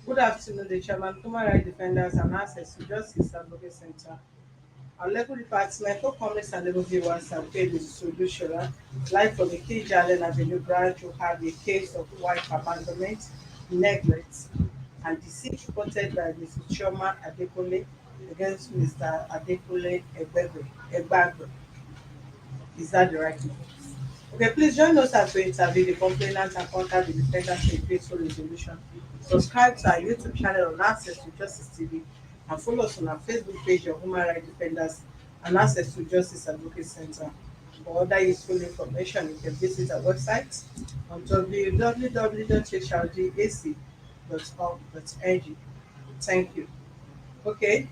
Good afternoon, the Chairman, Human Rights Defenders and Access to Justice Advocate Center. Our legal department, co-comments and legal viewers are paid with solution. Live from the Key Allen Avenue branch, you have a case of wife abandonment, neglect, and deceit reported by Mrs. Chioma Adekule against Mr. Adekule Egbagbe. Is that the right name? Okay, please join us as we interview the complainant and contact the defendant in peaceful resolution. Subscribe to our YouTube channel on Access to Justice TV and follow us on our Facebook page of Human Rights Defenders and Access to Justice Advocate Center. For other useful information, you can visit our website on www.hrdac.org.ng. Thank you. Okay,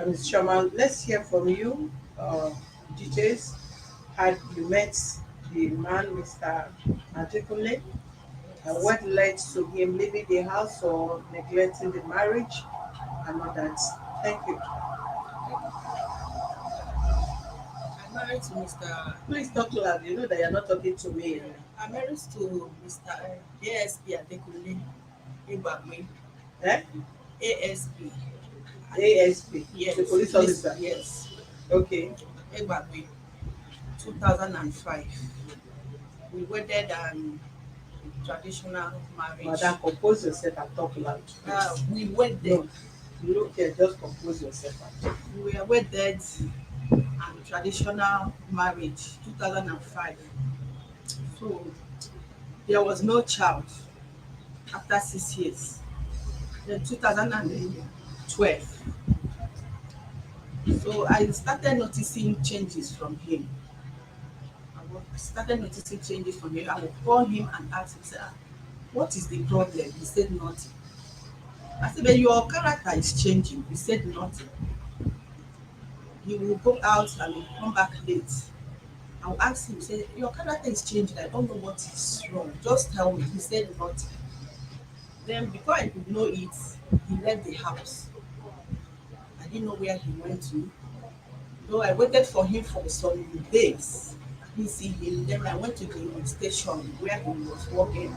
Ms. Sherman, let's hear from you. Details. Had you met the man, Mr. Ajikule, and what led to him leaving the house or neglecting the marriage and all that? Thank you. I'm married to Mr. Please talk loud. You know that you're not talking to me. I'm married to Mr. ASP Adekunle Igbagbe. Eh? ASP. ASP, Yes. the police officer. Yes. Okay. Igbagbe. 2005. We wedded traditional marriage. Madam, compose yourself and talk loud. We wedded. No, look here, just compose yourself. We were wedded and traditional marriage 2005. So there was no child after 6 years. Then 2012. So I started noticing changes from him. I would call him and ask him, say, what is the problem? He said nothing. I said, but your character is changing. He said nothing. He will go out and will come back late. I will ask him, say, your character is changing. I don't know what is wrong. Just tell me. He said nothing. Then before I could know it, he left the house. I didn't know where he went to. So I waited for him for some days. I didn't see him. Then I went to the station where he was working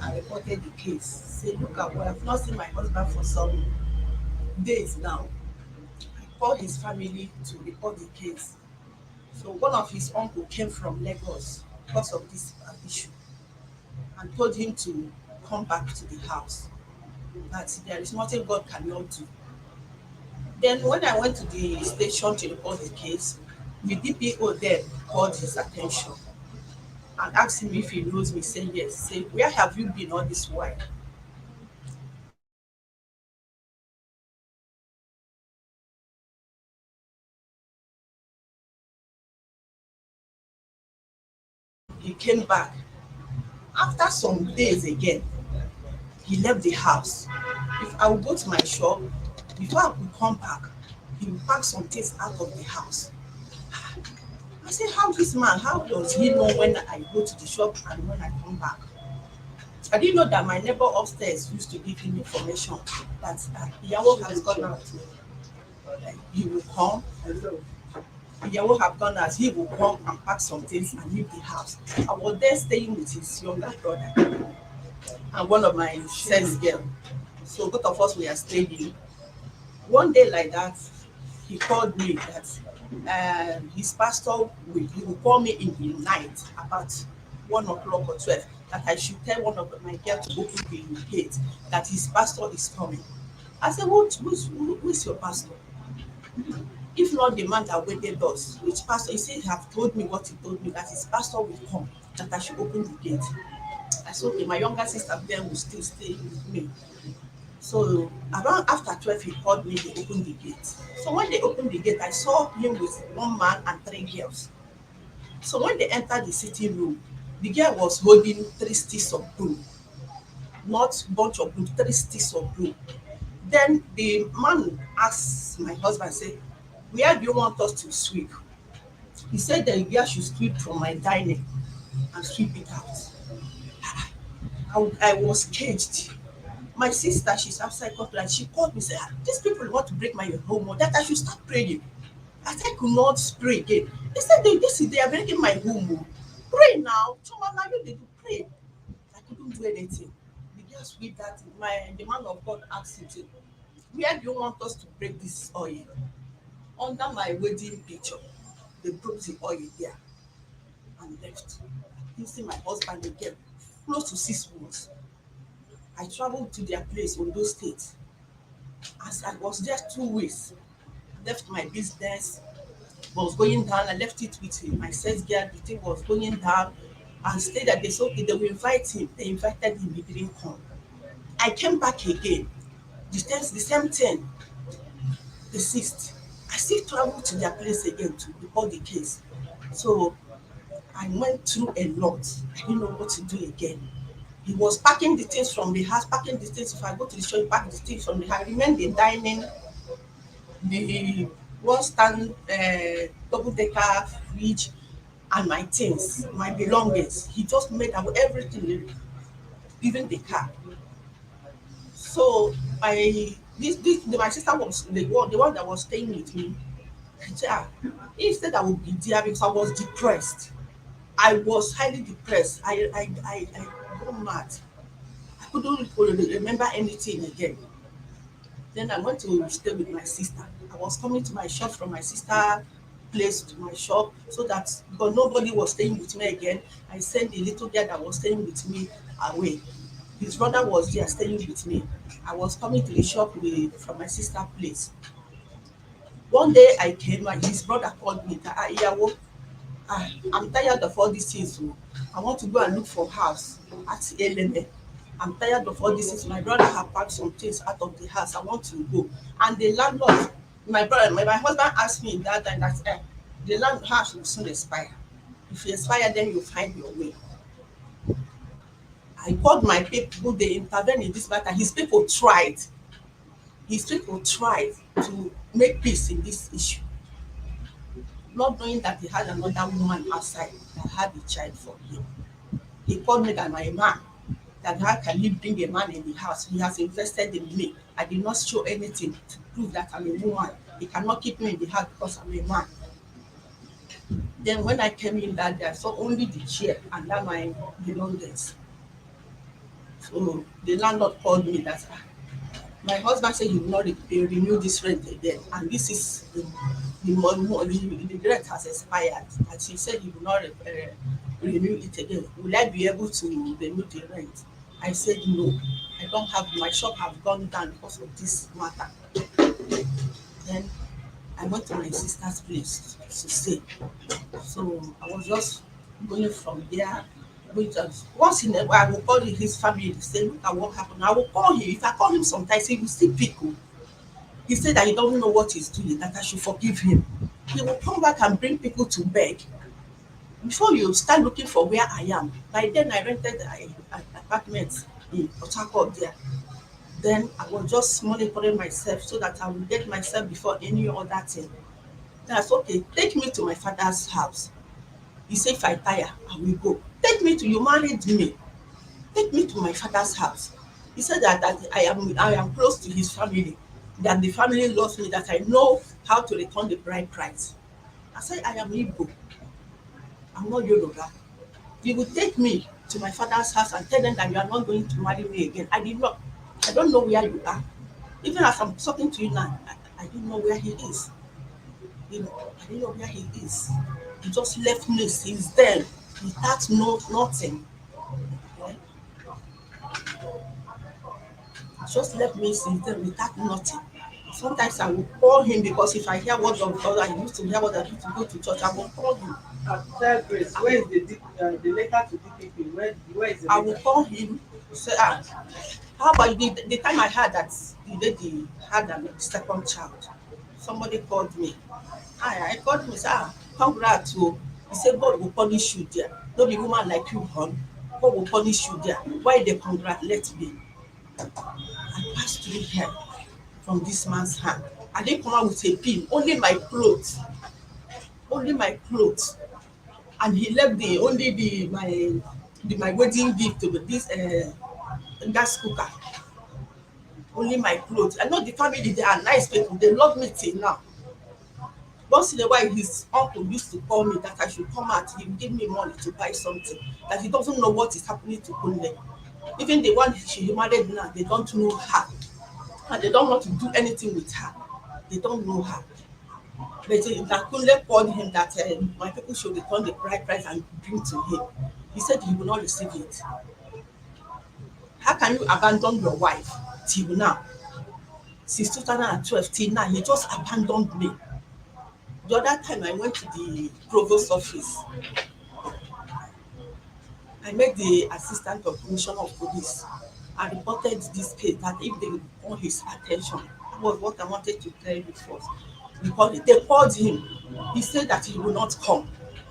and reported the case. Say, look, I have not seen my husband for some days now. I called his family to report the case. So one of his uncle came from Lagos because of this issue and told him to come back to the house, that there is nothing God cannot do. Then when I went to the station to report the case, the DPO there called his attention and asked him if he knows me. Say yes. Say, where have you been all this while? He came back. After some days again, he left the house. If I would go to my shop, before I could come back, he would pack some things out of the house. I said, how this man, how does he know when I go to the shop and when I come back? I didn't know that my neighbor upstairs used to give him information that Iyawo has gone out. He will come. Iyawo have gone out. He will come and pack some things and leave the house. I was there staying with his younger brother and one of my sex girl. So both of us were staying. One day like that, he called me that his pastor he will call me in the night about 1 o'clock or 12 that I should tell one of my girls to open the gate that his pastor is coming. I said, who is your pastor? If not the man that waited us, which pastor? He said he have told me what he told me, that his pastor will come, that I should open the gate. I said, okay, my younger sister then will still stay with me. So around after 12, he called me, they opened the gate. So when they opened the gate, I saw him with one man and 3 girls. So when they entered the sitting room, the girl was holding 3 sticks of broom, not bunch of broom, 3 sticks of broom. Then the man asked my husband, say, where do you want us to sweep? He said the girl should sweep from my dining and sweep it out. I was caged. My sister, she's outside Scotland. She called me, said, these people want to break my home, that I should start praying. I said, I could not pray again. They said, they are breaking my home. Pray now. Chioma, now you need to pray. I couldn't do anything. The That's with that the man of God asked him, say, where do you want us to break this oil? Under my wedding picture. They broke the oil there and left. I didn't see my husband again. Close to 6 months. I traveled to their place on those states. As I was there 2 weeks, left my business, was going down. I left it with my sales girl. The thing was going down. And stayed at the okay, they will invite him. They invited him, he didn't come. I came back again. The same thing, the sixth. I still traveled to their place again to report the case. So I went through a lot. I didn't know what to do again. He was packing the things from the house, packing the things. If I go to the shop, he pack the things from the house. I remained the dining, the one stand, double decker fridge, and my things, my belongings. He just made out everything, even the car. So my sister was the one that was staying with me. She said, he said I would be there because I was depressed. I was highly depressed. I got mad. I couldn't remember anything again. Then I went to stay with my sister. I was coming to my shop from my sister place to my shop so that because nobody was staying with me again, I sent the little girl that was staying with me away. His brother was there staying with me. I was coming to the shop from my sister place. One day I came and his brother called me that Iyawo, I'm tired of all these things. Oh. I want to go and look for house at Eleme. I'm tired of all these things. My brother have packed some things out of the house. I want to go. And the landlord, my husband asked me that time that the land house will soon expire. If you expire, then you find your way. I called my people, they intervened in this matter. His people tried. His people tried to make peace in this issue, not knowing that he had another woman outside that had a child for him. He called me that my man, that how can he bring a man in the house? He has invested in me. I did not show anything to prove that I'm a woman. He cannot keep me in the house because I'm a man. Then when I came in that day, I saw only the chair and that my belongings. So the landlord called me that my husband said he will not renew this rent again, and this is the rent has expired. And he said he will not renew it again. Will I be able to renew the rent? I said no. I don't have my shop have gone down because of this matter. Then I went to my sister's place to stay. So I was just going from there. Once in a while, I will call his family to say, look at what happened. I will call him. If I call him sometimes, he will still pick. Oh. He said that he doesn't know what he's doing, that I should forgive him. He will come back and bring people to beg. Before you start looking for where I am, by then I rented an apartment in Port Harcourt there. Then I was just monitoring myself so that I will get myself before any other thing. Then I said, okay, take me to my father's house. He said, if I tire, I will go. Take me to, you married me. Take me to my father's house. He said that I am close to his family, that the family loves me, that I know how to return the bride price. I said, I am Igbo. I'm not Yoruba. You will take me to my father's house and tell them that you are not going to marry me again. I did not. I don't know where you are. Even as I'm talking to you now, I didn't know where he is. I didn't know where he is. He just left me since then without nothing. Yeah. He just left me since then without nothing. Sometimes I will call him because if I hear word of God, I used to hear what I used to go to church, I will call him. Tell Grace, where is the letter to DPP? Where is the I will letter? call him, say, how about the time I heard that the lady had a second child, somebody called me. I called him, say, congrats. Oh. He said, God will punish you there. No be woman like you, hon. God will punish you there. Why they congratulate me? I passed through hell from this man's hand. I didn't come out with a pin, only my clothes. And he left my wedding gift with this gas cooker. Only my clothes. I know the family, they are nice people, they love me till now. Once in a while, his uncle used to call me that I should come out. He would give me money to buy something. That he doesn't know what is happening to Kunle. Even the one she married now, they don't know her. And they don't want to do anything with her. They don't know her. But Nakunle called him that my people should return the bride price and bring to him. He said he will not receive it. How can you abandon your wife till now? Since 2012 till now, he just abandoned me. The other time I went to the provost office, I met the assistant of commissioner of police. I reported this case that if they would call his attention, that was what I wanted to tell you first. They called him. He said that he will not come.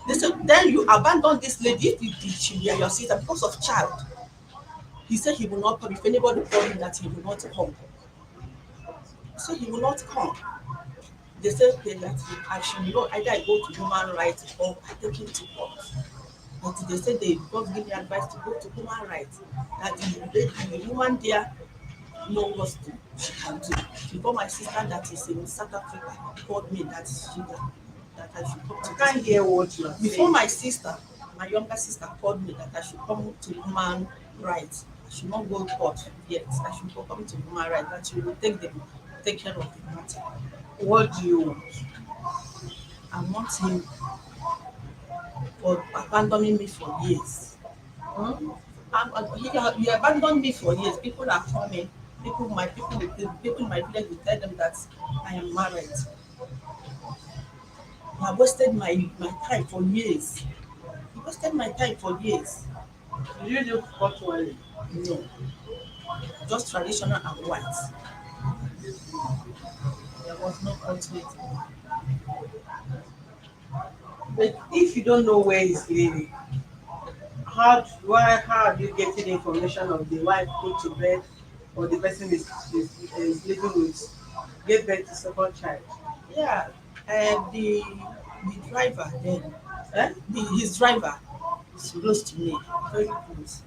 They said, then you abandon this lady if she be your sister because of child. He said he will not come. If anybody call him that he will not come. He said he will not come. They said okay, that I should know either I go to human rights or I take him to court. But they said they just give me advice to go to human rights. That the woman there know what she can do. Before my sister that is in South Africa called me that I should come to I can't hear what you are saying. before my sister, my younger sister called me that I should come to human rights. I should not go to court yet. I should go come to human rights. That she will take care of the matter. What do you want? I want him for abandoning me for years. Hmm? He abandoned me for years. People are coming. The people in my village will tell them that I am married. He have wasted my time for years. He wasted my time for years. Did you do court wedding? No, just traditional and white. There was no conflict. But if you don't know where he's living, how are you getting the information of the wife put to bed or the person is living with gave birth to second child? Yeah, the driver then, Eh? his driver is close to me, very close,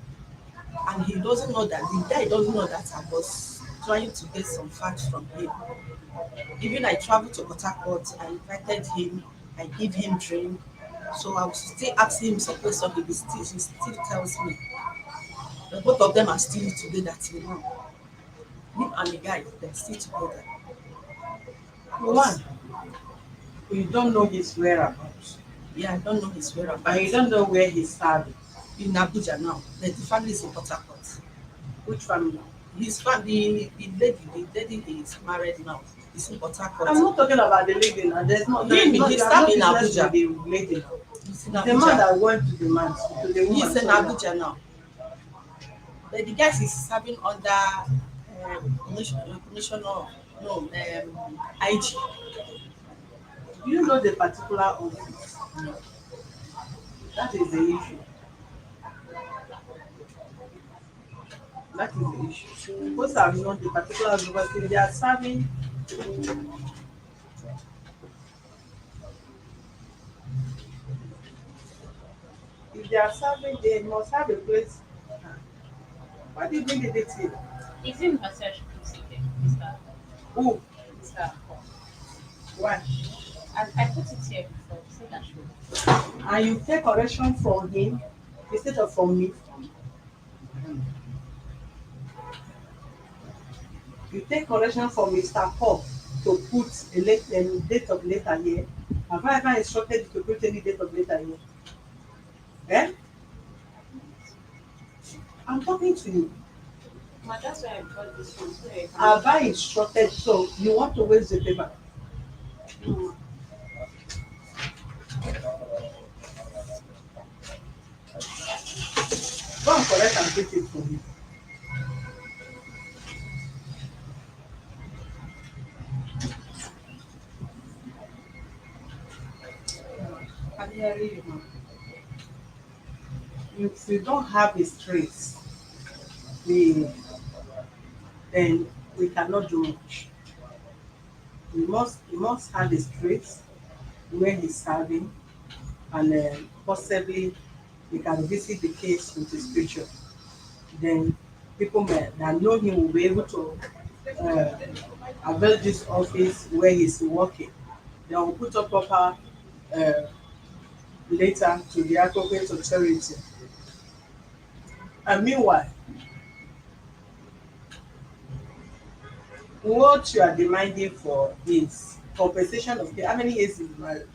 and he doesn't know that the guy doesn't know that I was trying to get some facts from him. Even I traveled to Port Harcourt, I invited him, I give him drink, so I was still asking him some questions. He still tells me that both of them are still together till now. Him and the guy, they're still together. One, you don't know his whereabouts Yeah, I don't know his and you whereabouts. don't know where he's serving. In Abuja now. The family is in Port Harcourt. Which family? His family, the lady he is married now is in Port I'm Harcourt. not talking about the lady now. Him, You he's have no still in business with Abuja. the lady now. He's in It's the man Abuja. that went to the man, to the woman. He's in sorry. Abuja now. But the guy is serving under commissioner, no, IG. Do you know the particular office? That is the issue. That is the issue. Most have known the particular office because if they are serving, they must have a place. Why do you bring the date here? Is it massage today, Mr. Who? Mr. Akon? Why? I put it here before, so that should. And you take correction from him instead of from me. You take correction from Mr. Paul to put a date of letter here. Have I ever instructed you to put any date of letter here? Eh? I'm talking to you. Ma, that's why I brought this one. So I Have I instructed so you want to waste the paper? no. Go and correct and take it from me. I'm hearing you, ma. If you don't have his trace, we then we cannot do much. We must have his trace where he's serving, and possibly we can visit the case with his picture. Then people that know him will be able to uh, avail this office where he's working. They will put up proper uh, letter to the appropriate authority. And meanwhile, What you are demanding for is compensation of care. How many years in marriage?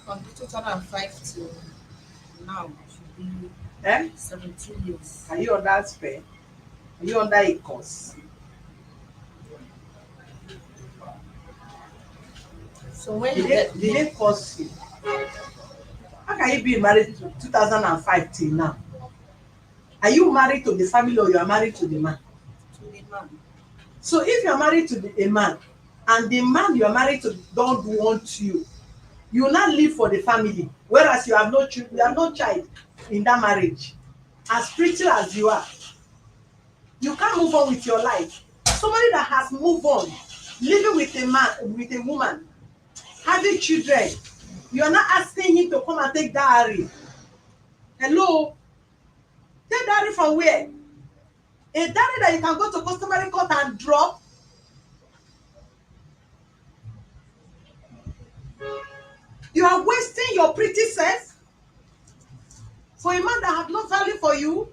From 2005 to now, should be Eh? 17 years. Are you under spare? Are you under a course? So when Did you they, get did they course you? How can you be married to 2005 till now? Are you married to the family or you are married to the man? to the man, So if you are married to a man and the man you are married to don't want you, you will not live for the family, whereas you have no children, you have no child in that marriage. As pretty as you are, you can't move on with your life. Somebody that has moved on, living with a man, with a woman, having children, you are not asking him to come and take dowry. Hello? Take dowry from where? A dowry that you can go to customary court and drop. You are wasting your pretty self for a man that have no value for you,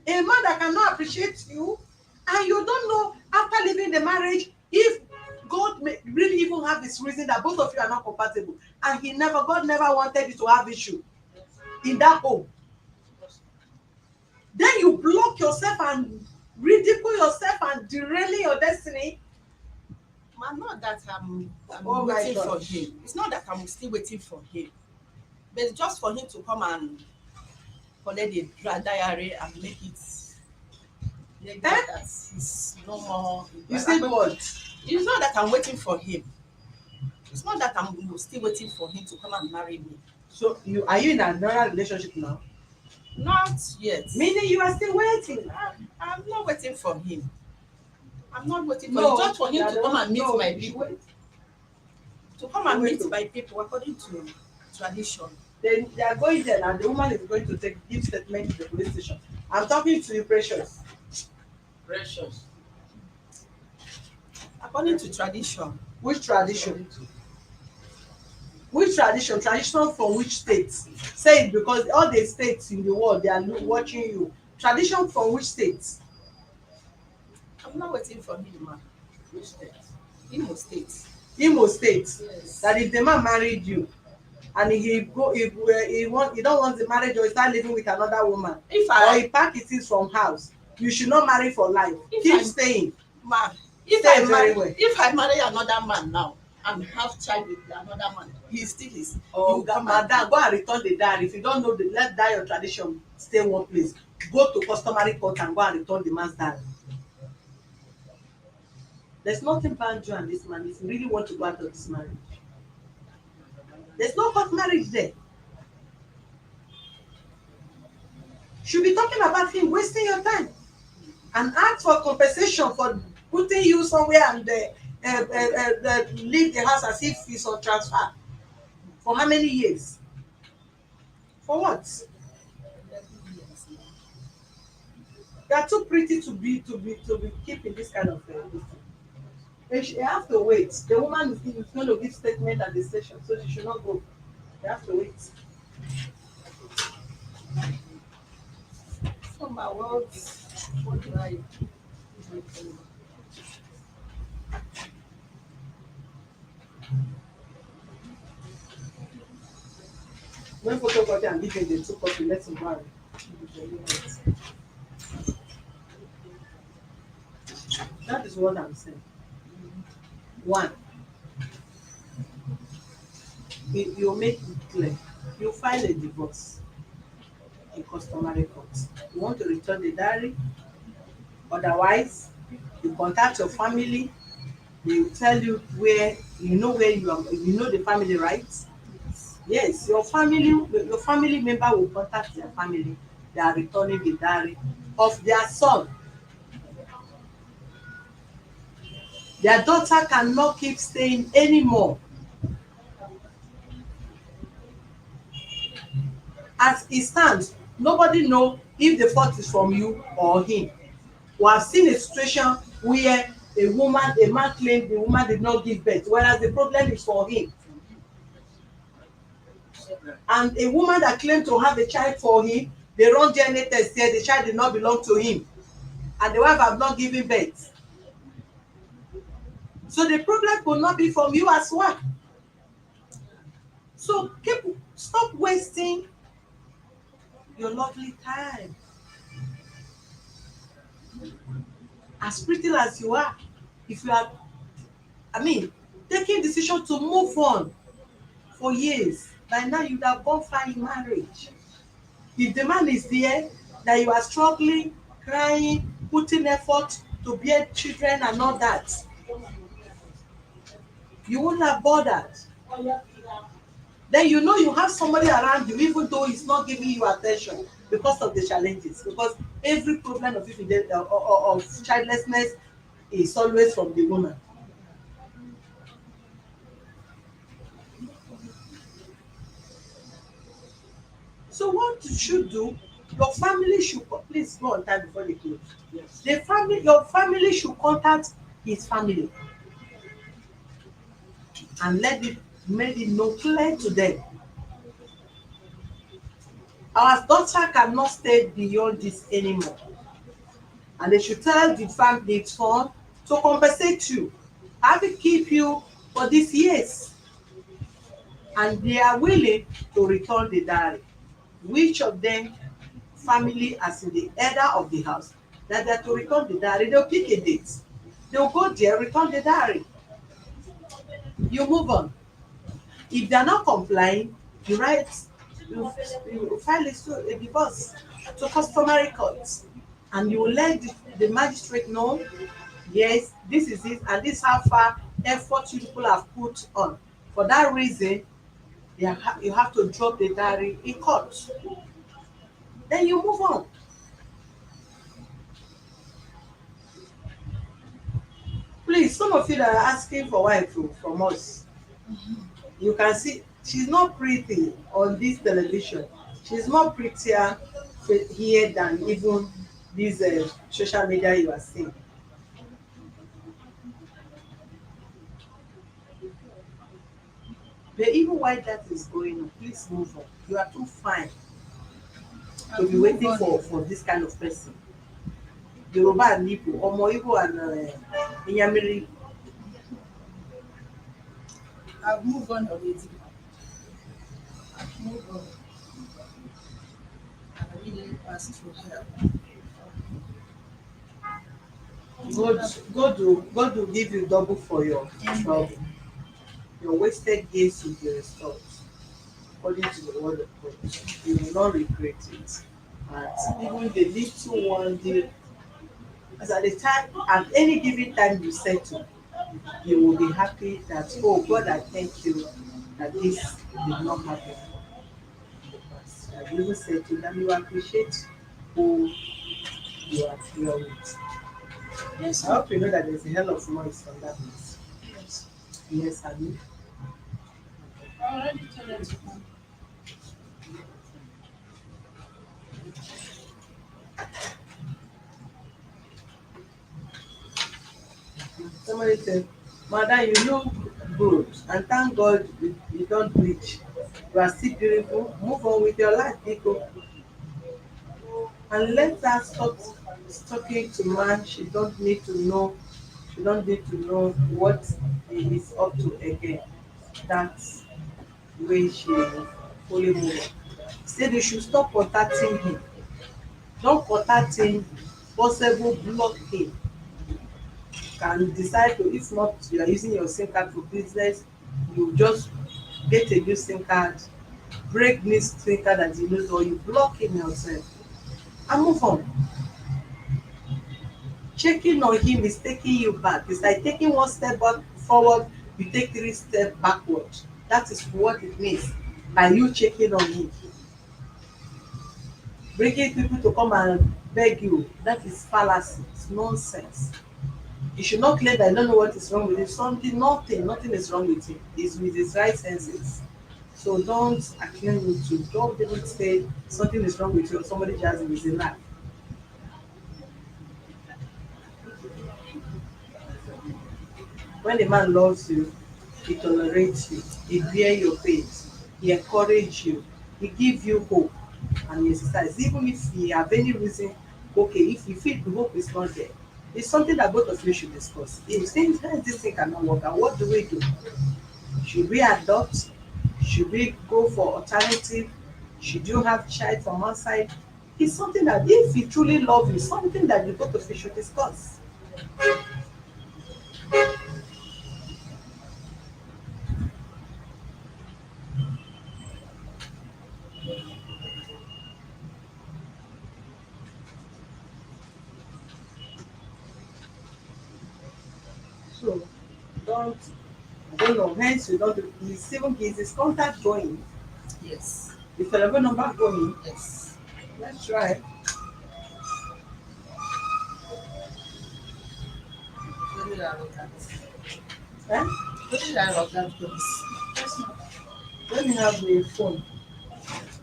a man that cannot appreciate you, and you don't know after leaving the marriage if God may really even have this reason that both of you are not compatible, and God never wanted you to have issue in that home. Then you block yourself and ridicule yourself and derail your destiny. man, not that I'm Oh my waiting for gosh. him. It's not that I'm still waiting for him, but it's just for him to come and collect the diary and make it legal that he's no more. You said what? It's not that I'm waiting for him. It's not that I'm still waiting for him to come and marry me. So are you in another relationship now? Not yet. Meaning you are still waiting. I'm not waiting for him. I'm not waiting for No, him. Just for him to come and meet no, my you people. wait. To come and Wait. meet my people according to tradition. Then they are going there and the woman is going to give statement to the police station. I'm talking to you, Precious. Precious. According to tradition. Which tradition? Which tradition? Tradition from which state? Say it, because all the states in the world they are watching you. Tradition from which state? I'm not waiting for him, man. Which state? Imo State. Imo State. Yes. That if the man married you and he don't want the marriage or he start living with another woman, or he pack his things from house, you should not marry for life. Keep staying. Man, if I marry another man now and have child with another man, he still is. Oh, madam, go and return the dowry. If you don't know, let that your tradition stay one place. Go to customary court and go and return the man's dowry. There's nothing bad you and this man if you really want to go out of this marriage. There's no court marriage there. Should be talking about him wasting your time and ask for compensation for putting you somewhere and leave the house as if it's on transfer. For how many years? For what? You are too pretty to be keeping this kind of you have to wait. The woman is going to give statement at the station, so she should not go. You have to wait. So my words, what do I? When photocopy and give him the 2 copy, let him marry. That is what I'm saying. One, you make it clear. You file a divorce in customary court. You want to return the dowry. Otherwise, you contact your family. They will tell you where you are. You know the family rights. Yes, your family member will contact their family. They are returning the dowry of their son. Their daughter cannot keep staying anymore. As it stands, nobody know if the fault is from you or him. We have seen a situation where a man claimed the woman did not give birth, whereas the problem is for him. And a woman that claimed to have a child for him, they run DNA test here, the child did not belong to him. And the wife have not given birth. So the problem could not be from you as well. So stop wasting your lovely time. As pretty as you are, if you are, I mean, taking decision to move on for years, by now you'd have gone far in marriage. If the man is there, that you are struggling, crying, putting effort to bear children and all that, you wouldn't have bothered. Then you know you have somebody around you, even though he's not giving you attention because of the challenges. Because every problem of of childlessness is always from the woman. So what you should do, your family should please go on time before they close. Yes. Your family should contact his family and make it know clear to them. Our daughter cannot stay beyond this anymore. And they should tell the family son to compensate you. I will keep you for these years. And they are willing to return the dowry. Which of them family as in the elder of the house that they are to return the dowry, they'll pick a date. They'll go there, return the dowry. You move on. If they are not complying, you write, you file a divorce to customary courts, and you will let the magistrate know, yes, this is it, and this is how far effort you people have put on. For that reason, you have to drop the dowry in court. Then you move on. Please, some of you that are asking for wife from us, you can see she's not pretty on this television. She's more prettier here than even this social media you are seeing. But even while that is going on, please move on. You are too fine to be waiting for this kind of person. Yoruba and Igbo, Omo Igbo and Inyamiri. I've moved on already. I've moved on. And I really passed through hell. God will give you double for your trouble. Your wasted years will be restored according to the word of God. You will not regret it. And even the little one, as at the time, at any given time you settle, you will be happy that, oh God, I thank you that this did not happen in the past. That you will settle and you appreciate who you are with. Yes, I hope you know that there's a hell of noise from that place. yes. Yes, Abi. I already told her to come. Somebody said, Madam, you look good, and thank God you don't bleach. You are still beautiful. Move on with your life, people. And let her stop talking to man. She don't need to know. She don't need to know what he is up to again. That's the way she will fully move on. Said you should stop contacting him. Don't contact him. Possible block him. Can decide to, if not you are using your SIM card for business, you just get a new SIM card, break this SIM card that you lose, or you block him yourself and move on. Checking on him is taking you back. It's like taking one step back forward, you take three steps backward. That is what it means by you checking on him. Bringing people to come and beg you, that is fallacy. It's nonsense. You should not claim that you don't know what is wrong with him. Nothing is wrong with him. He's with his right senses. So don't accuse him to, don't even say something is wrong with you or somebody just is in life. When a man loves you, he tolerates you, he bear your pains, he encourage you, he give you hope and he exercise. Even if you have any reason, okay, if you feel the hope is not there, It's something that both of you should discuss. If things this thing cannot work out, what do we do? Should we adopt? Should we go for alternative? Should you have child from one side? It's something that if you truly love you, something that the both of you should discuss. So don't I don't know, hence you don't he's even is his contact going. Yes. The telephone number going. Yes. Let's try. Very arrogant. Eh? Very arrogant, please. Let me have the phone.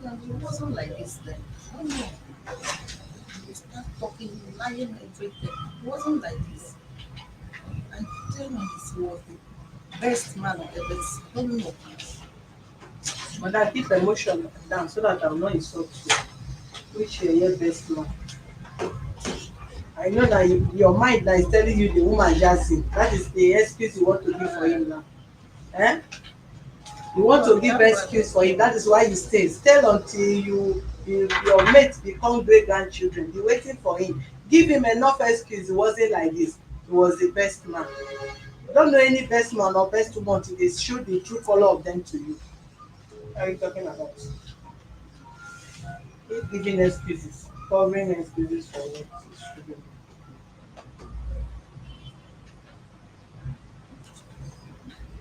No, it wasn't like this then. I don't know. You start talking, lying, everything. It wasn't like this. I tell you, this was the best man of the best. I don't know. But I keep emotion down so that I will not insult you. Which your best man. I know that your mind that is telling you the woman Jassy. That is the excuse you want to give for him now. Eh? You want to give excuse for him. That is why you stay. Stay until your mates become great grandchildren. Be waiting for him. Give him enough excuse. It wasn't like this. He was the best man. You don't know any best man or best woman till they show the true color of them to you. What are you talking about? Keep giving excuses, covering excuses for what it shouldn't.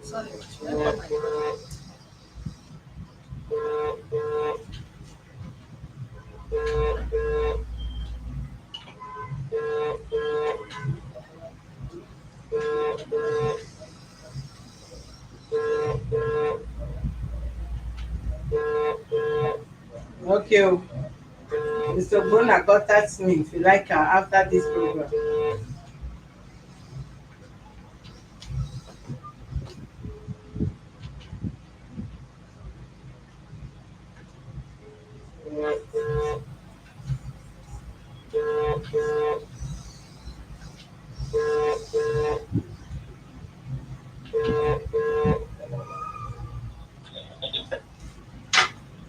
Sorry, remember my brother. Okay, oh. Mr. Bruna contact me if you like her after this program.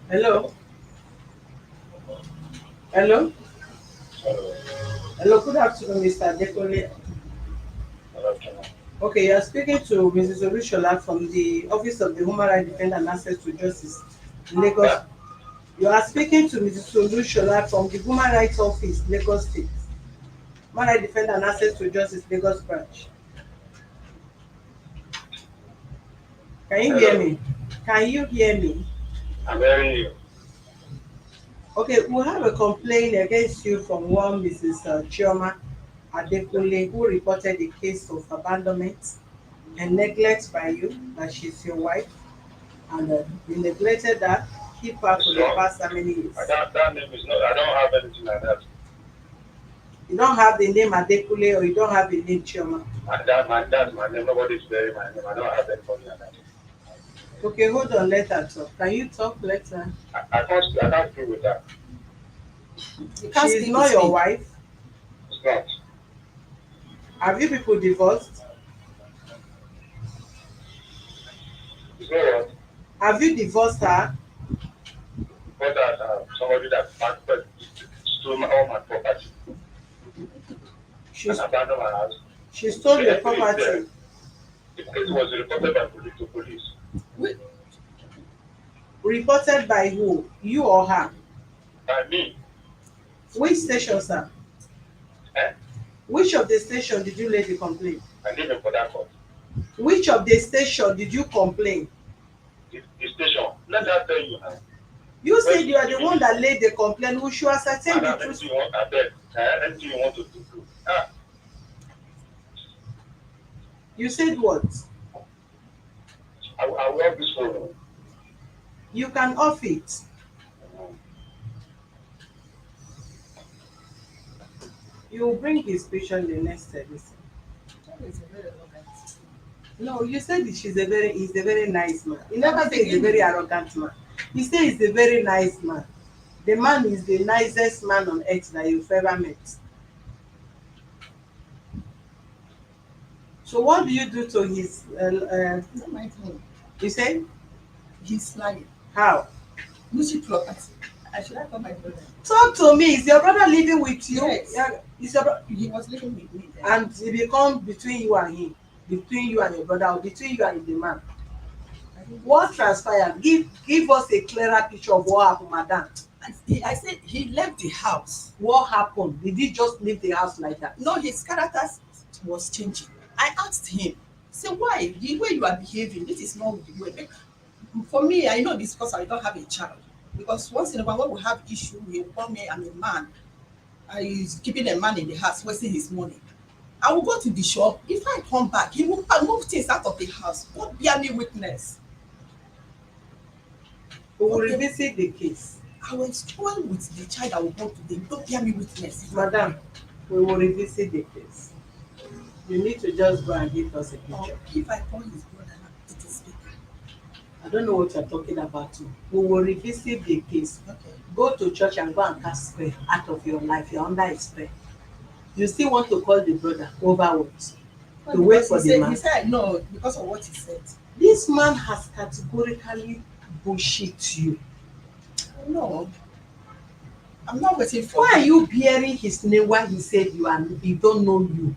Hello? Hello? Hello, good afternoon, Mr. Dekole. Okay, you are speaking to Mrs. Olushola from the Office of the Human Rights Defender and Access to Justice in Lagos. You are speaking to Mrs. Olushola from the Human Rights Office, Lagos State. Human Rights Defender and Access to Justice, Lagos Branch. Can you hear me? Can you hear me? I'm hearing you. Okay, we have a complaint against you from one Mrs. Chioma Adekunle, who reported a case of abandonment and neglect by you, that she's your wife, and you neglected her, keep her for the past how many years? That name is not, I don't have anything like that. You don't have the name Adekunle or you don't have the name Chioma? And that's my name. Nobody's bearing my name. I don't have anybody like that. Okay, hold on, let her talk. Can you talk? Let her. I can't deal with that. You can't She is speak not with your me. wife. It's not. Have you people divorced? It's not what? Have you divorced her? But that somebody that stole all my property She, and abandoned my house. she stole your The evidence there. property. The case was reported by police to police. Wait, Reported by who? You or her? By me. Which station, sir? Eh? Which of the station did you lay the complaint? I live in Port Harcourt. Which of the station did you complain? The station. Let that tell you now. You said you are the one that laid the complaint. We should ascertain the Anything truth. you want, I beg. Anything you want to do. You said what? I will have this phone. You can off it. You will bring his picture in the next service. that is a very arrogant. No, you said he's a very nice man. He never say he's a very arrogant man. He said he's a very nice man. The man is the nicest man on earth that you've ever met. So what do you do to his? Don't mind him. You say He's lying. how? Lucy property. I should have called my brother. Talk to me. Is your brother living with you? Yes. Yeah. Is your He was living with me then. and it become between you and him, between you and your brother, or between you and the man? I didn't- What transpired? Give us a clearer picture of what happened, madam. I said he left the house. What happened? Did he just leave the house like that? No, his character was changing. I asked him, say, why? The way you are behaving, this is not the way. For me, I know this because I don't have a child. Because once in a while, when we have issue, he will call me, I'm a man. He's keeping a man in the house, wasting his money. I will go to the shop. If I come back, he will move things out of the house. God bear me witness. We will Okay. revisit the case. I will spoil with the child I will go to them. Don't bear me witness. Madam, we will revisit the case. You need to just go and give us a Or picture. if I call his brother, it is better. I don't know what you're talking about too. We will revisit the case. Okay. Go to church and go and cast spell out of your life. You're under a spell. You still want to call the brother over what? To wait Because for he the said, man. he said no because of what he said. This man has categorically bullshit you. No, I'm not waiting for Why are him. you bearing his name while he said he don't know you?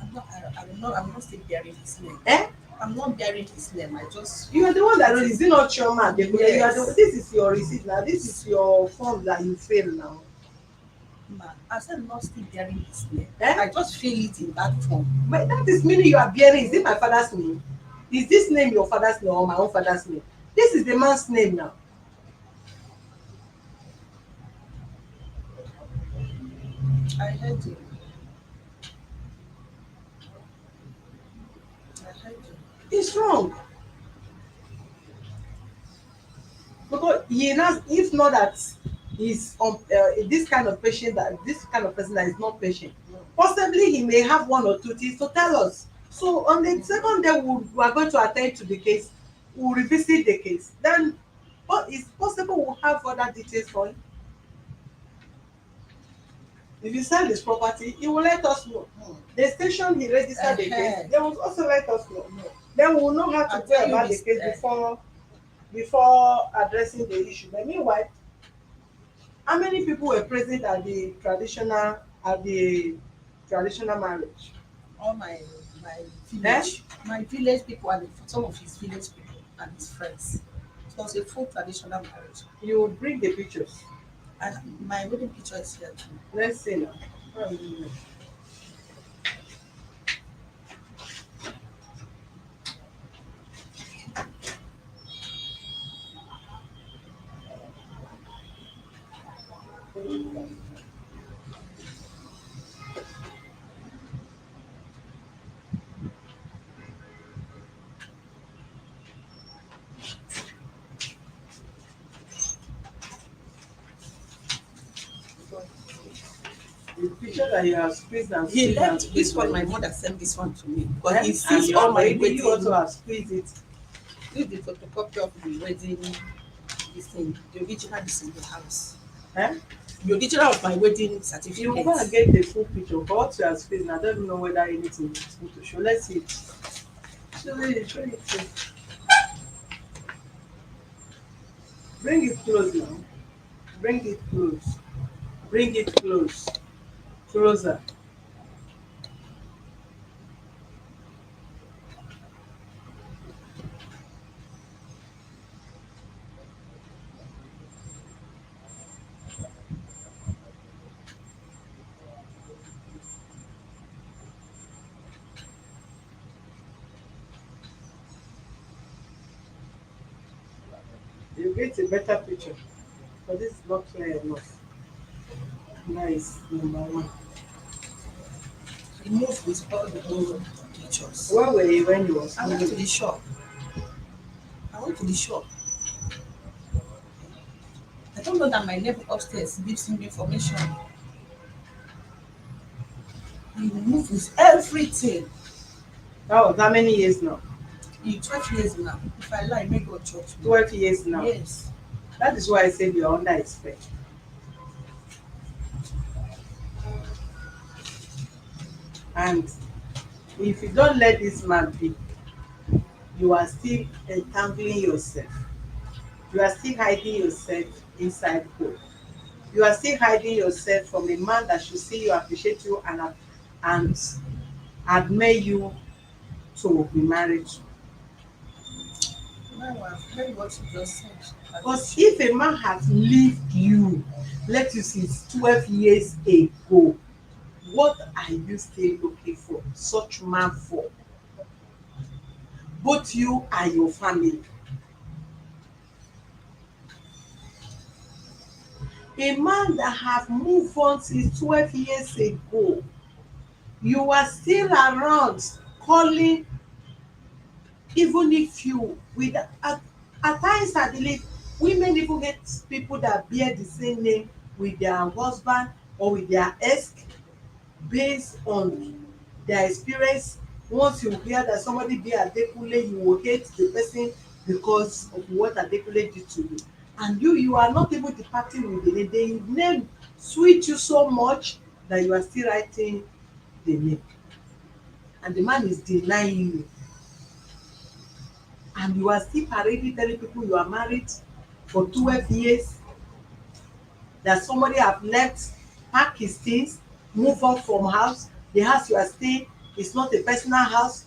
I'm not still bearing his name. Eh? I'm not bearing his name. I just You are the one that knows. Is it not Chioma? Yes. This is your receipt now. This is your form that you fill now. man. I said I'm not still bearing his name. Eh? I just feel it in that form. But that is meaning you are bearing. Is it my father's name? Is this name your father's name or my own father's name? This is the man's name now. I heard you. I heard you. It's wrong. Because he has, if not that he's this kind of patient, that this kind of person that is not patient, possibly he may have one or two things to tell us. So on the second day we are going to attend to the case, we'll revisit the case. Then what is possible we'll have further details for him. If he sell his property, he will let us know. The station he registered the case, they will also let us know. Then we will know how to I'll go tell you about the this, case before addressing the issue. But meanwhile, how many people were present at the traditional marriage? All my village, my village people and some of his village people and his friends. It was a full traditional marriage. You would bring the pictures. And my wedding picture is here too. Let's see now. The picture that you have squeezed and He squeezed and left this squeezed one. like My this. mother sent this one to me, but Eh? he And sees you all have my already- wedding. You also have squeezed it. This is the photocopy of the wedding. This thing, the original is in the house. Eh? The original of my wedding You certificate. will go and get the full picture. But what you have squeezed, I don't even know whether anything is good to show. Let's see it. Show it. Bring it close now. Bring it close. Bring it close. Closer. You get a better picture. But this is not clear enough. Nice, number one. He moved with all the old pictures. Where were you when you was I went to moving? the shop. I don't know that my neighbor upstairs gives him information. He moved with everything. Oh, how many years now? In 12 years now. If I lie, may God judge me. 12 years now. Yes. That is why I said you are under a spell. And If you don't let this man be, you are still entangling yourself. You are still hiding yourself inside home. You are still hiding yourself from a man that should see you, appreciate you, and admire you to be married to. Now I've heard what you just said. Because if a man has leaved you, let you see, 12 years ago, what are you still looking for such man for? Both you and your family. A man that have moved on since 12 years ago, you are still around calling, even if you with at times I believe women even get people that bear the same name with their husband or with their ex based on their experience. Once you hear that somebody be Adekunle, you will hate the person because of what Adekunle did to you, and you are not even departing with the name. The name sweet you so much that you are still writing the name, and the man is denying you, and you are still parading telling people you are married for 12 years, that somebody have left, pack his things, move on from house. The house you are staying is not a personal house,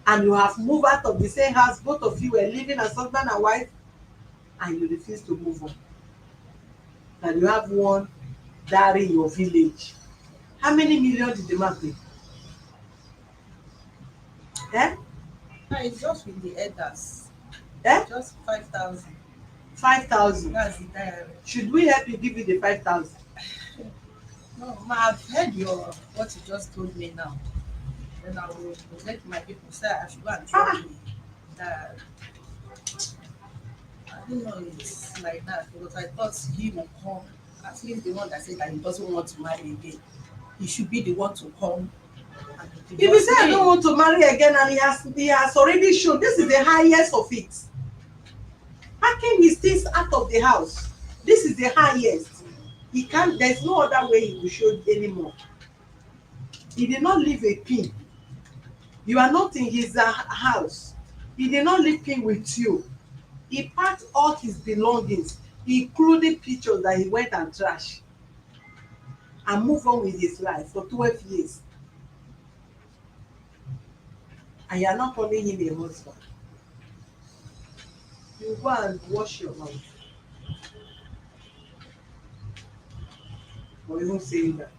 and you have moved out of the same house. Both of you were living as husband and wife, and you refuse to move on. And you have one dowry in your village. How many million did the man pay? Eh? No, it's just with the elders. Eh? Just 5,000. 5,000. That's the diary. Should we help you give you the 5,000? No, ma, I've heard your what you just told me now. Then I will let my people say I should go and try that. I didn't know it's like that because I thought he will come. At least the one that said that he doesn't want to marry again. He should be the one to come and If you divorce say I me. don't want to marry again and he has already shown this is the highest of it. Packing his things out of the house. This is the highest. He can't, there's no other way he will show it anymore. He did not leave a pin. You are not in his house. He did not leave pin with you. He packed all his belongings, including pictures that he went and trashed, and moved on with his life for 12 years. And you are not calling him a husband. You go and wash your mouth for even saying that.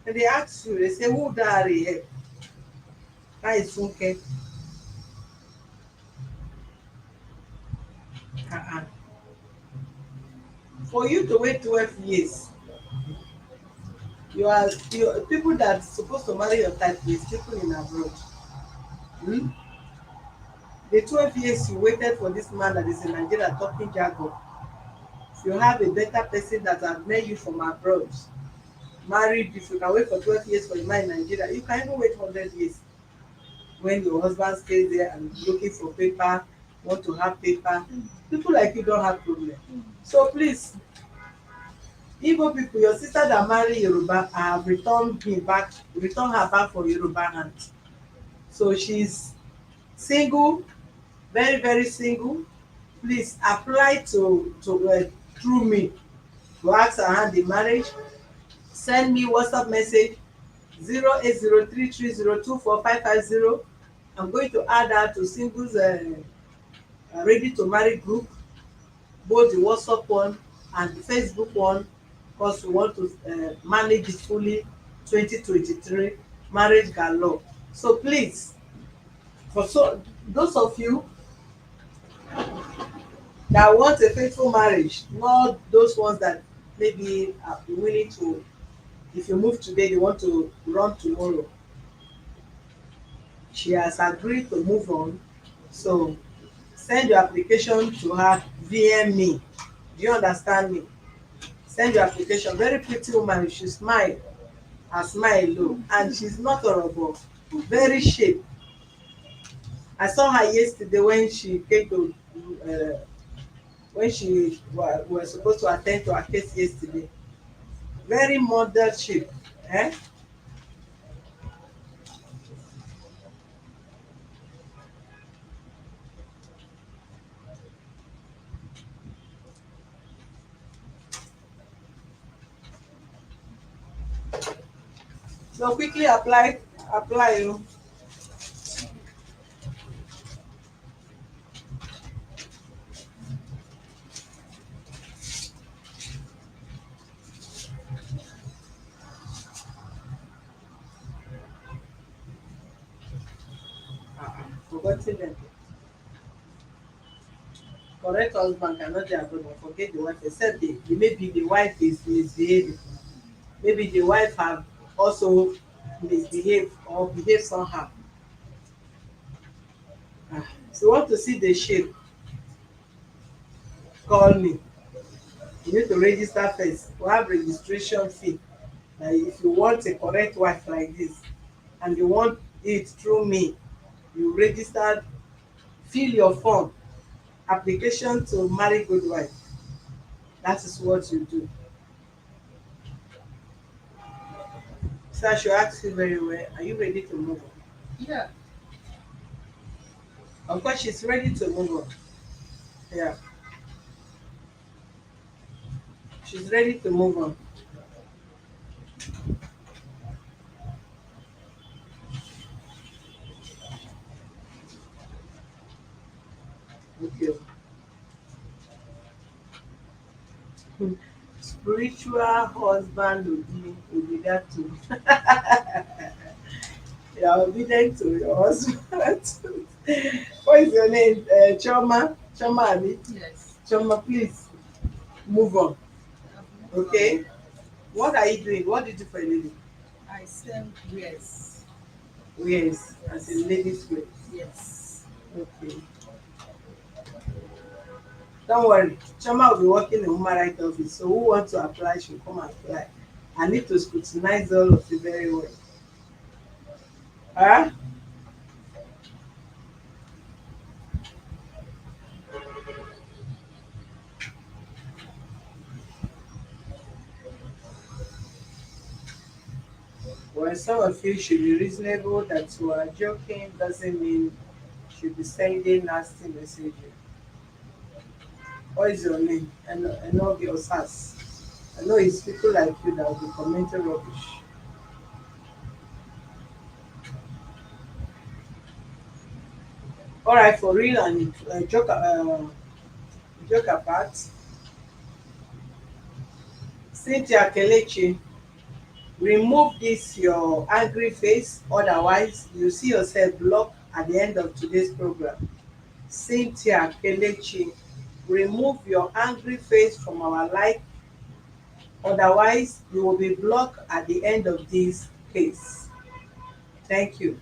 And they ask you, they say, who diary help? That is Funke. Uh-uh. For you to wait 12 years, you people that supposed to marry your type is people in abroad. Hmm? The 12 years you waited for this man that is in Nigeria talking jargon. If you have a better person that have met you from abroad, married, if you can wait for 12 years for a man in Nigeria, you can even wait 100 years. When your husband stays there and looking for paper, want to have paper, people like you don't have problem. So please, Igbo people, your sister that marry Yoruba, I have returned her back for Yoruba hand. So she's single, very very single. Please apply to through me to ask her hand in marriage. Send me WhatsApp message 08033024550. I'm going to add her to singles ready to marry group, both the WhatsApp one and the Facebook one, because we want to manage it fully 2023 marriage galore. So please, for those of you that want a faithful marriage, not those ones that maybe are willing to, if you move today they want to run tomorrow. She has agreed to move on, so send your application to her via me. Do you understand me? Send your application. Very pretty woman, she smile, her smile low, and she's not horrible, very shape. I saw her yesterday when she came to when she was supposed to attend to her case yesterday. Very model shape. Eh? So quickly apply. Forgotten them. Correct husband cannot dey abroad and forget the wife except maybe the wife is misbehaving. Maybe the wife have also misbehaved or behave somehow. If you want to see the shape, call me. You need to register first. We have registration fee. Like if you want a correct wife like this and you want it through me, you register, fill your form, application to marry good wife. That is what you do. So I should ask you very well, are you ready to move on? Yeah. Of course, she's ready to move on. Yeah, she's ready to move on. Okay. Spiritual husband will be that too. You are obedient to your husband. What is your name? Chioma? Chioma Abi? Yes. Chioma, please move on. I've moved Okay? What are you doing? What do you do for a living? on. I sell yes. Yes, as a ladies' wear. Yes. Okay. Don't worry. Chioma will be working in the human rights office. So who wants to apply should come and apply. I need to scrutinize all of you very well. Huh? Well, some of you should be reasonable that you are joking doesn't mean you should be sending nasty messages. What is your name? I know your sass. I know it's people like you that will be commenting rubbish. All right, for real and joke apart. Cynthia Kelechi, remove this your angry face, otherwise you see yourself blocked at the end of today's program. Cynthia Kelechi, remove your angry face from our life, otherwise you will be blocked at the end of this case. Thank you.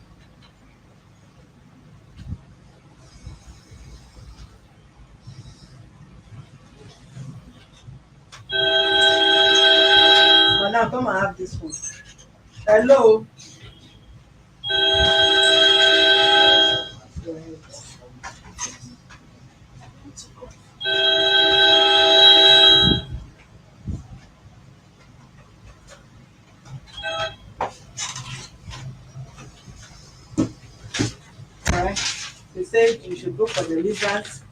But now come and have this one. Hello. Go ahead. Alright. They said you should go for deliverance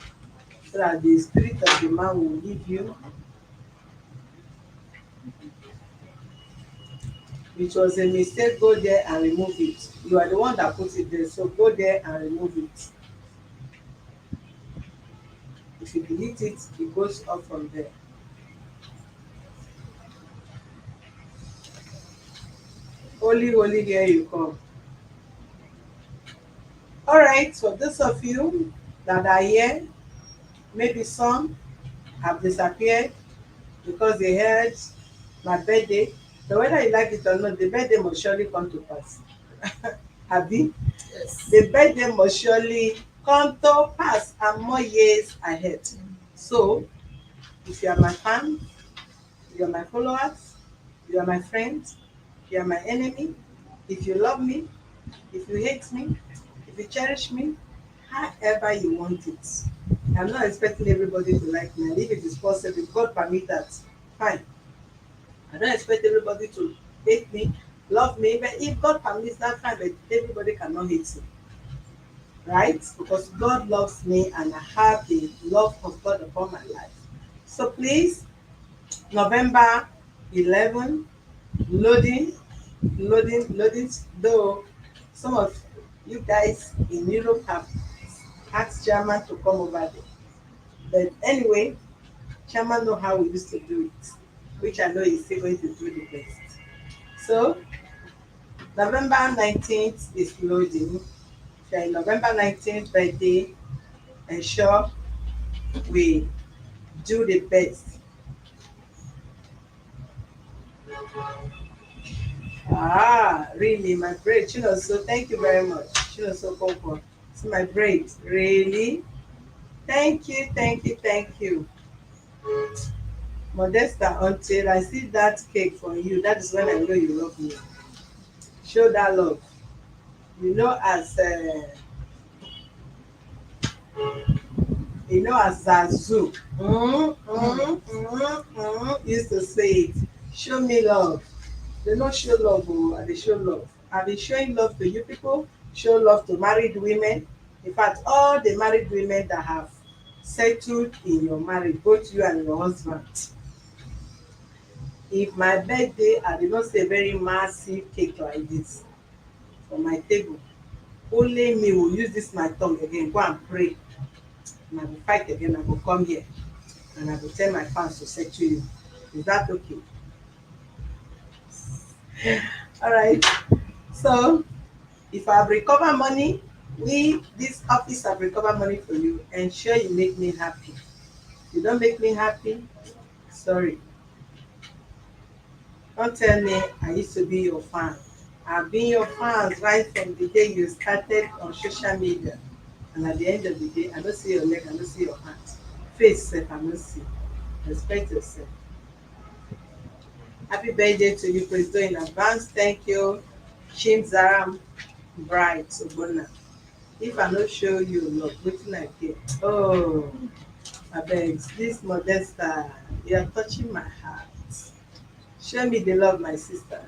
so that the spirit of the man will leave you. It was a mistake, go there and remove it. You are the one that put it there, so go there and remove it. If you delete it, it goes up from there. Holy, holy, here you come. Alright, for those of you that are here, maybe some have disappeared because they heard my birthday. So whether you like it or not, the birthday must surely come to pass. Abi, Yes. the birthday must surely come to pass and more years ahead. So, if you are my fan, you are my followers, you are my friends, you are my enemy, if you love me, if you hate me, if you cherish me, however you want it. I'm not expecting everybody to like me, and if it is possible, if God permit that, fine. I don't expect everybody to hate me, love me, but if God permits that, fine, but everybody cannot hate me. Right? Because God loves me and I have the love of God upon my life. So please, November 11, loading, loading. Though some of you guys in Europe have asked Chairman to come over there, but anyway, Chairman know how we used to do it, which I know he's still going to do the best. So November 19th is loading. Okay, November 19th birthday, ensure we do the best. Ah, really, my braid. So thank you very much. So Koko. See my braid. Really? Thank you, thank you, thank you. Modesta, until I see that cake for you, that is when I know you love me. Show that love. As as Zazu used to say it. Show me love. They not show love, oh, they show love. I've been showing love to you people, show love to married women. In fact, all the married women that have settled in your marriage, both you and your husband. If my birthday, I did not say very massive cake like this on my table, only me will use this my tongue again, go and pray. And I will fight again, I will come here and I will tell my fans to settle you. Is that okay? All right. So if I've recovered money, this office have recovered money for you. Ensure you make me happy. You don't make me happy, sorry. Don't tell me I used to be your fan. I've been your fans right from the day you started on social media. And at the end of the day, I don't see your leg, I don't see your hands. Face self, I don't see. Respect yourself. Happy birthday to you, President, in advance. Thank you, Zaram Bright Obona. If I not show you love, wetin I get? Oh, abeg, this Modesta, you are touching my heart. Show me the love, my sister.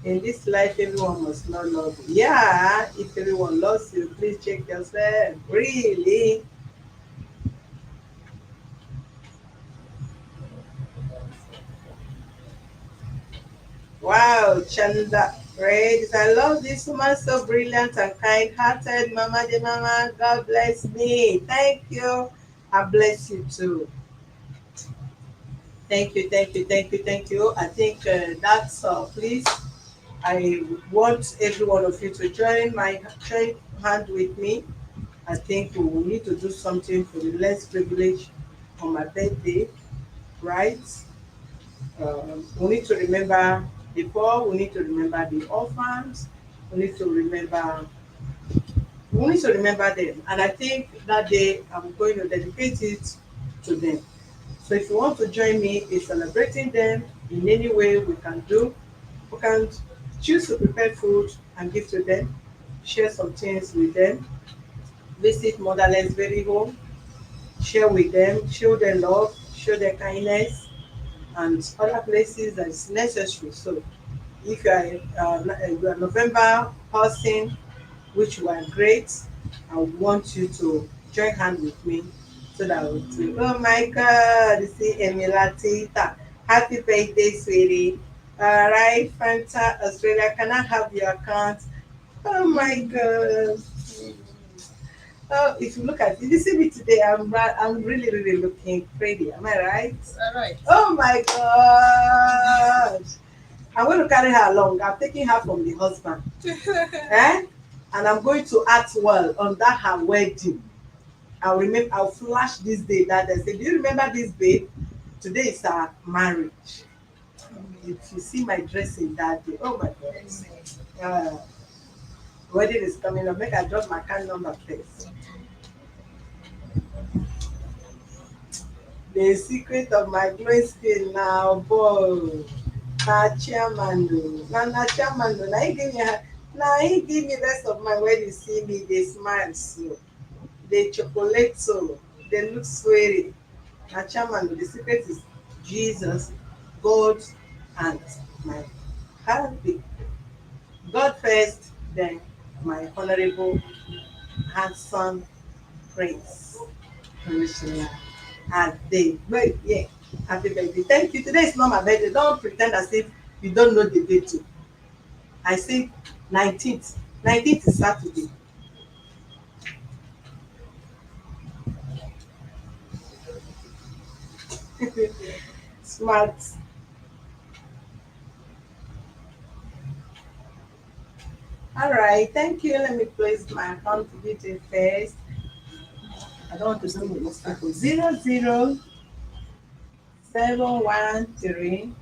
In this life, everyone must not love you. Yeah, if everyone loves you, please check yourself. Really? Wow, Chanda. Great. I love this woman, so brilliant and kind-hearted. Mama de Mama, God bless me. Thank you. I bless you too. Thank you, thank you, thank you, thank you. I think that's all. Please, I want every one of you to join hand with me. I think we will need to do something for the less privileged on my birthday, right? We need to remember the poor. We need to remember the orphans. We need to remember. We need to remember them. And I think that day I'm going to dedicate it to them. So if you want to join me in celebrating them in any way we can do, we can choose to prepare food and give to them, share some things with them, visit motherless baby home, share with them, show them love, show them kindness, and other places that is necessary. So if you are November person, which were great, I want you to join hand with me so that we do. Oh my God, you see Emila Tita. Happy birthday, sweetie. All right, Fanta Australia, can I have your account? Oh my God. Oh, if you look at it, you see me today, I'm really, really looking pretty. Am I right? All right. Oh my God. I'm going to carry her along. I'm taking her from the husband. Eh? And I'm going to act well on that her wedding. I'll flash this day that they say, do you remember this babe? Today is our marriage. If you see my dressing that day, oh my God. Uh, Wedding is coming up. Make I drop my card number first. The secret of my glowing skin now, boy. Na chairman o. Na chairman o. Na he give me rest of my when you see me dey smile so. Dey chocolate so. Dey look sweary. Na chairman o. The secret is Jesus, God, and my husband. God first, then my honorable handsome prince. Commissioner. And they wait, yeah. Happy birthday. Thank you. Today is not my birthday. Don't pretend as if You don't know the date too. I say 19th. 19th is Saturday. Smart. All right, thank you. Let me place my account detail first. I don't want to see most people. 007135416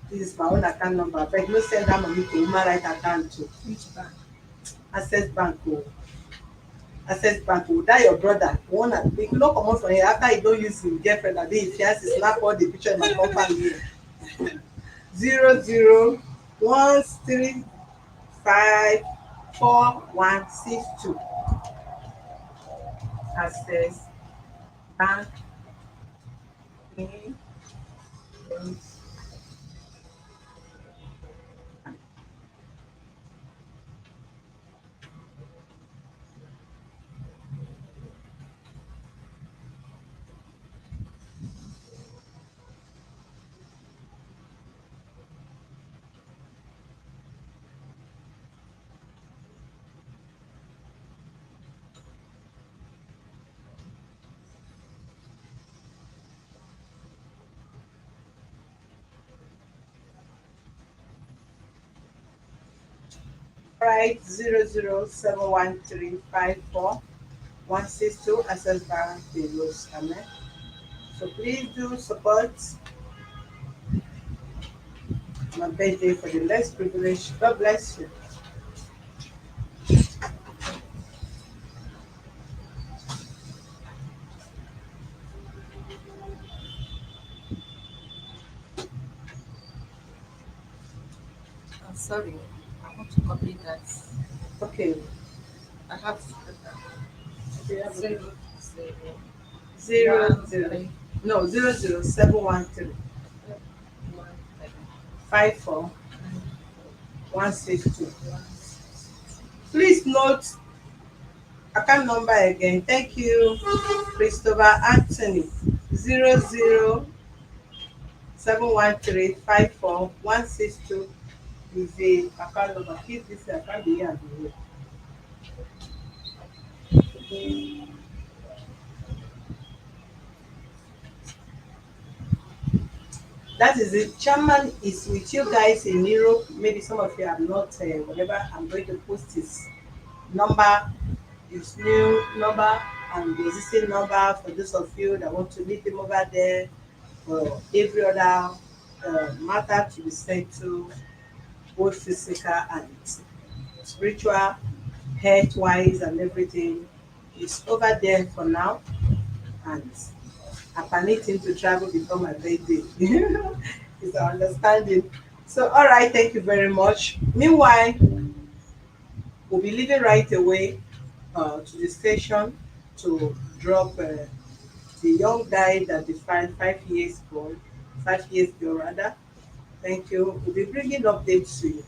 This is my own account number. But no send that money to human right account to Which bank? Access Bank. Oh. Access Bank. Oh, that your brother. One if you don't come out from here after you don't use him girlfriend, I think if he has to snap all the picture in my company. 001354162 Access Bank. Right, 007135416 Access Bank Belos. Amen. So please do support my birthday for the less privileged. God bless you. Sorry, I want to copy that. Okay. I have Zero, 0 0 zero. 1 No, 00713 54162. Please note account number again. Thank you, Christopher Anthony. 00713544162 is the account number. Keep this account here and the way. That is it. Chairman is with you guys in Europe. Maybe some of you are not, whatever. I'm going to post his number, his new number, and the existing number for those of you that want to meet him over there for every other matter to be sent to, both physical and spiritual, health wise, and everything. Is over there for now, and I permit him to travel before my birthday. It's our understanding. So, all right, thank you very much. Meanwhile, we'll be leaving right away to the station to drop the young guy that defined 5 years born, 5 years girl rather. Thank you. We'll be bringing updates to you.